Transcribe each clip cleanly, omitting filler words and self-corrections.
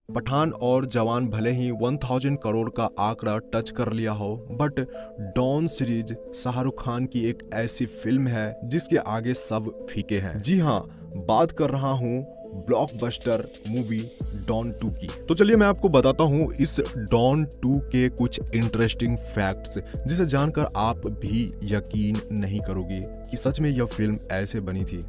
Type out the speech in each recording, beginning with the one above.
पठान और जवान भले ही 1000 करोड़ का आंकड़ा टच कर लिया हो, बट डॉन सीरीज शाहरुख खान की एक ऐसी फिल्म है जिसके आगे सब फीके हैं। जी हाँ, बात कर रहा हूँ ब्लॉकबस्टर मूवी डॉन 2 की। तो चलिए मैं आपको बताता हूँ इस डॉन 2 के कुछ इंटरेस्टिंग फैक्ट्स, जिसे जानकर आप भी यकीन नहीं करोगे कि सच में यह फिल्म ऐसे बनी थी।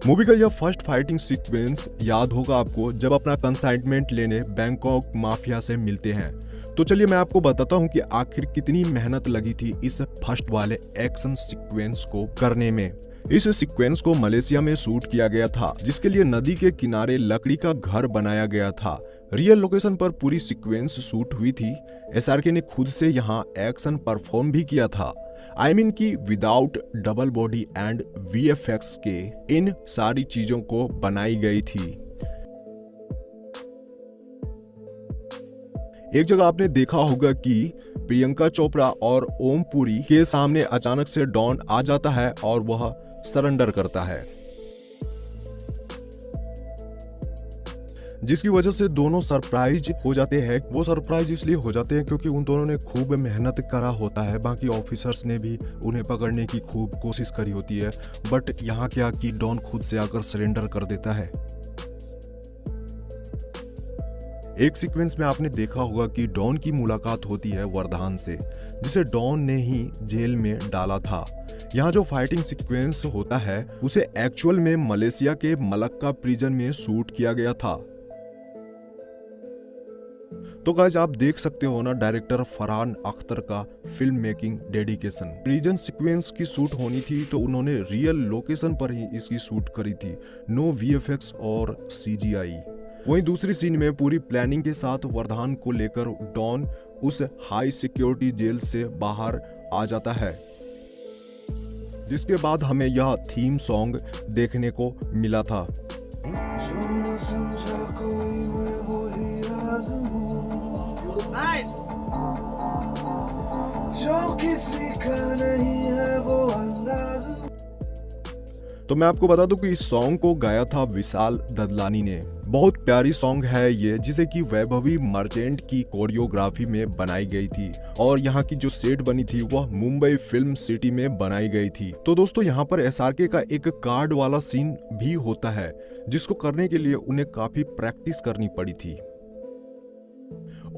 मूवी का यह फर्स्ट फाइटिंग सीक्वेंस याद होगा आपको, जब अपना कंसाइनमेंट लेने बैंकॉक माफिया से मिलते हैं। तो चलिए मैं आपको बताता हूँ कि आखिर कितनी मेहनत लगी थी इस फर्स्ट वाले एक्शन सीक्वेंस को करने में। इस सीक्वेंस को मलेशिया में शूट किया गया था, जिसके लिए नदी के किनारे लकड़ी का घर बनाया गया था। रियल लोकेशन पर पूरी सीक्वेंस शूट हुई थी। एसआरके ने खुद से यहाँ एक्शन परफॉर्म भी किया था। आई मीन कि without double body and VFX के इन सारी चीजों को बनाई गई थी। एक जगह आपने देखा होगा कि प्रियंका चोपड़ा और ओम पुरी के सामने अचानक से डॉन आ जाता है और वह सरेंडर करता है, जिसकी वजह से दोनों सरप्राइज हो जाते हैं। वो सरप्राइज इसलिए हो जाते हैं क्योंकि उन दोनों ने खूब मेहनत करा होता है, बाकी ऑफिसर्स ने भी उन्हें पकड़ने की खूब कोशिश करी होती है, बट यहाँ क्या कि डॉन खुद से आकर सरेंडर कर देता है। एक सीक्वेंस में आपने देखा होगा कि डॉन की मुलाकात होती है वरदान से, जिसे डॉन ने ही जेल में डाला था। यहाँ जो फाइटिंग सीक्वेंस होता है उसे एक्चुअल में मलेशिया के मलक्का प्रिजन में शूट किया गया था। तो गाइस आप देख सकते हो ना डायरेक्टर फरहान अख्तर का film making dedication. Prison sequence की शूट होनी थी तो उन्होंने रियल लोकेशन पर ही इसकी शूट करी थी, नो वीएफएक्स और सीजीआई। वहीं दूसरी सीन में पूरी प्लानिंग के साथ वरदान को लेकर डॉन उस हाई सिक्योरिटी जेल से बाहर आ जाता है, जिसके बाद हमें यह थीम सॉन्ग देखने को मिला था। Nice. जो किसी का नहीं है वो अंदाज। तो मैं आपको बता दूं कि इस सॉन्ग को गाया था विशाल ददलानी ने। बहुत प्यारी सॉन्ग है ये, जिसे कि वैभवी मर्चेंट की कोरियोग्राफी में बनाई गई थी और यहाँ की जो सेट बनी थी वह मुंबई फिल्म सिटी में बनाई गई थी। तो दोस्तों यहाँ पर एसआरके का एक कार्ड वाला सीन भी होता है, जिसको करने के लिए उन्हें काफी प्रैक्टिस करनी पड़ी थी।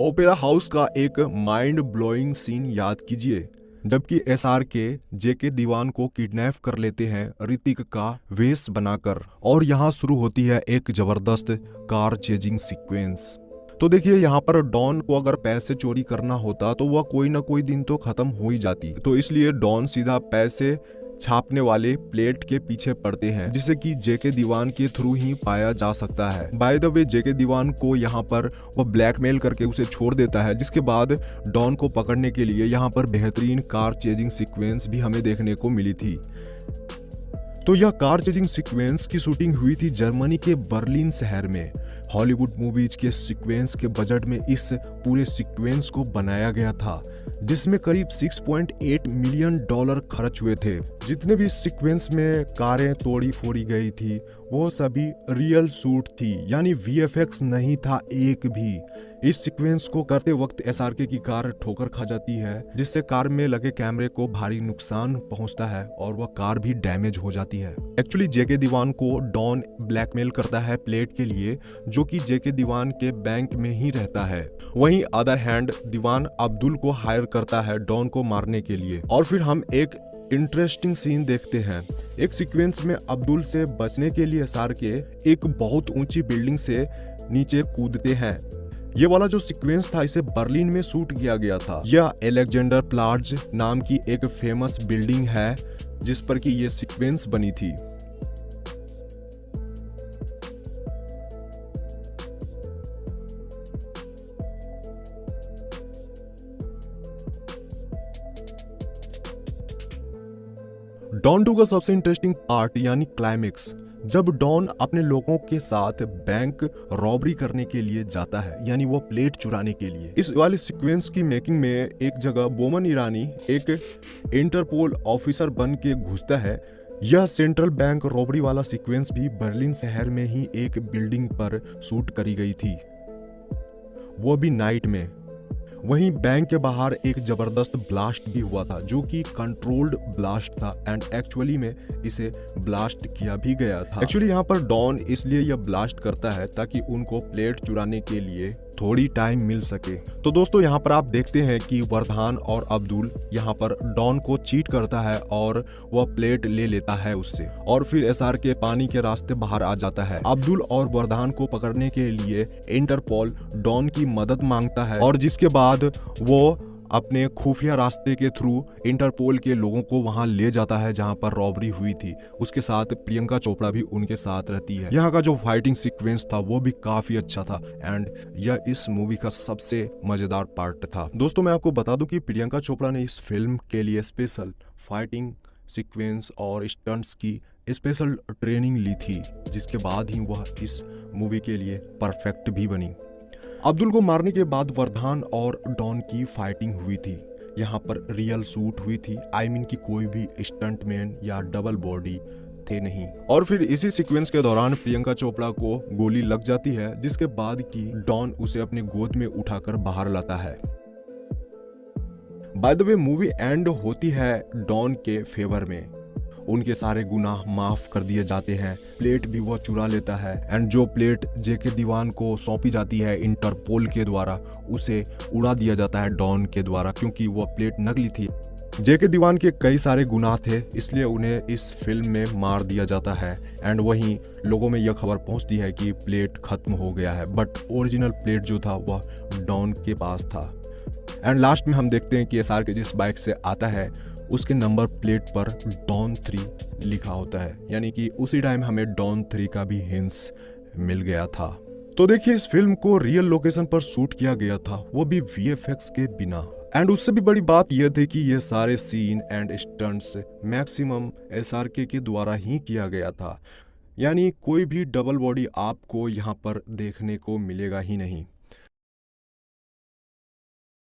ओपेरा हाउस का एक माइंड ब्लोइंग सीन याद कीजिए, जबकि एसआरके जेके दीवान को किडनैप कर लेते हैं ऋतिक का वेश बनाकर, और यहाँ शुरू होती है एक जबरदस्त कार चेजिंग सीक्वेंस। तो देखिए यहाँ पर डॉन को अगर पैसे चोरी करना होता तो वह कोई ना कोई दिन तो खत्म हो ही जाती, तो इसलिए डॉन सीधा पैसे छापने वाले प्लेट के पीछे पड़ते हैं, जिसे कि जेके दीवान के थ्रू ही पाया जा सकता है। बाय द वे जेके दीवान को यहाँ पर वह ब्लैकमेल करके उसे छोड़ देता है, जिसके बाद डॉन को पकड़ने के लिए यहाँ पर बेहतरीन कार चेजिंग सीक्वेंस भी हमें देखने को मिली थी। तो यह कार चेजिंग सीक्वेंस की शूटिंग हुई थी जर्मनी के बर्लिन शहर में। हॉलीवुड मूवीज के सीक्वेंस के बजट में इस पूरे सीक्वेंस को बनाया गया था, जिसमें करीब 6.8 मिलियन डॉलर खर्च हुए थे। जितने भी सीक्वेंस में कारें तोड़ी फोड़ी गई थी वो सभी रियल शूट थी, यानी वीएफएक्स नहीं था एक भी। इस सीक्वेंस को करते वक्त एसआरके की कार ठोकर खा जाती है, जिससे कार में लगे कैमरे को भारी नुकसान पहुंचता है और वह कार भी डैमेज हो जाती है। एक्चुअली जेके दीवान को डॉन ब्लैकमेल करता है प्लेट के लिए, जो कि जेके दीवान के बैंक में ही रहता है। वहीं अदर हैंड दीवान अब्दुल को हायर करता है डॉन को मारने के लिए। और फिर हम एक इंटरेस्टिंग सीन देखते हैं। एक सीक्वेंस में अब्दुल से बचने के लिए एसआरके एक बहुत ऊंची बिल्डिंग से नीचे कूदते हैं। ये वाला जो सीक्वेंस था इसे बर्लिन में शूट किया गया था। यह अलेक्जेंडर प्लाट्ज नाम की एक फेमस बिल्डिंग है जिस पर कि ये सीक्वेंस बनी थी। डॉन 2 का सबसे इंटरेस्टिंग पार्ट यानी क्लाइमेक्स, जब डॉन अपने लोगों के साथ बैंक रॉबरी करने के लिए जाता है, यानी वो प्लेट चुराने के लिए। इस वाले सीक्वेंस की मेकिंग में एक जगह बोमन ईरानी एक इंटरपोल ऑफिसर बन के घुसता है। यह सेंट्रल बैंक रॉबरी वाला सीक्वेंस भी बर्लिन शहर में ही एक बिल्डिंग पर शूट करी गई थी। वो भी नाइट में। वहीं बैंक के बाहर एक जबरदस्त ब्लास्ट भी हुआ था जो कि कंट्रोल्ड ब्लास्ट था एंड एक्चुअली में इसे ब्लास्ट किया भी गया था। एक्चुअली यहाँ पर डॉन इसलिए यह ब्लास्ट करता है ताकि उनको प्लेट चुराने के लिए थोड़ी टाइम मिल सके। तो दोस्तों यहाँ पर आप देखते हैं कि वरदान और अब्दुल यहाँ पर डॉन को चीट करता है और वह प्लेट ले लेता है उससे, और फिर एसआर के पानी के रास्ते बाहर आ जाता है। अब्दुल और वरदान को पकड़ने के लिए इंटरपोल डॉन की मदद मांगता है और जिसके बाद वो अपने खुफिया रास्ते के थ्रू इंटरपोल के लोगों को वहां ले जाता है जहां पर रॉबरी हुई थी। उसके साथ प्रियंका चोपड़ा भी उनके साथ रहती है। यहाँ का जो फाइटिंग सीक्वेंस था वो भी काफी अच्छा था एंड यह इस मूवी का सबसे मजेदार पार्ट था। दोस्तों मैं आपको बता दूं कि प्रियंका चोपड़ा ने इस फिल्म के लिए स्पेशल फाइटिंग सीक्वेंस और स्टंट्स की स्पेशल ट्रेनिंग ली थी, जिसके बाद ही वह इस मूवी के लिए परफेक्ट भी बनी। अब्दुल को मारने के बाद वरदान और डॉन की फाइटिंग हुई थी। यहाँ पर रियल शूट हुई थी, आई मीन कि कोई भी स्टंटमैन या डबल बॉडी थे नहीं। और फिर इसी सीक्वेंस के दौरान प्रियंका चोपड़ा को गोली लग जाती है, जिसके बाद की डॉन उसे अपने गोद में उठाकर बाहर लाता है। By the way movie and होती है डॉन के फेवर में, उनके सारे गुनाह माफ कर दिए जाते हैं। प्लेट भी वह चुरा लेता है एंड जो प्लेट जेके दीवान को सौंपी जाती है इंटरपोल के द्वारा उसे उड़ा दिया जाता है डॉन के द्वारा, क्योंकि वह प्लेट नकली थी। जेके दीवान के कई सारे गुनाह थे, इसलिए उन्हें इस फिल्म में मार दिया जाता है एंड वहीं लोगों में यह खबर पहुंचती है कि प्लेट खत्म हो गया है, बट ओरिजिनल प्लेट जो था वह डॉन के पास था। एंड लास्ट में हम देखते हैं कि एसआर के जिस बाइक से आता है उसके नंबर प्लेट पर डॉन 3 लिखा होता है, यानी कि उसी टाइम हमें डॉन 3 का भी हिंट्स मिल गया था। तो देखिए इस फिल्म को रियल लोकेशन पर शूट किया गया था, वो भी वीएफएक्स के बिना। एंड उससे भी बड़ी बात यह थी कि ये सारे scene and stunts maximum SRK के द्वारा ही किया गया था, यानी कोई भी डबल बॉडी आपको यहाँ पर देखने को मिलेगा ही नहीं।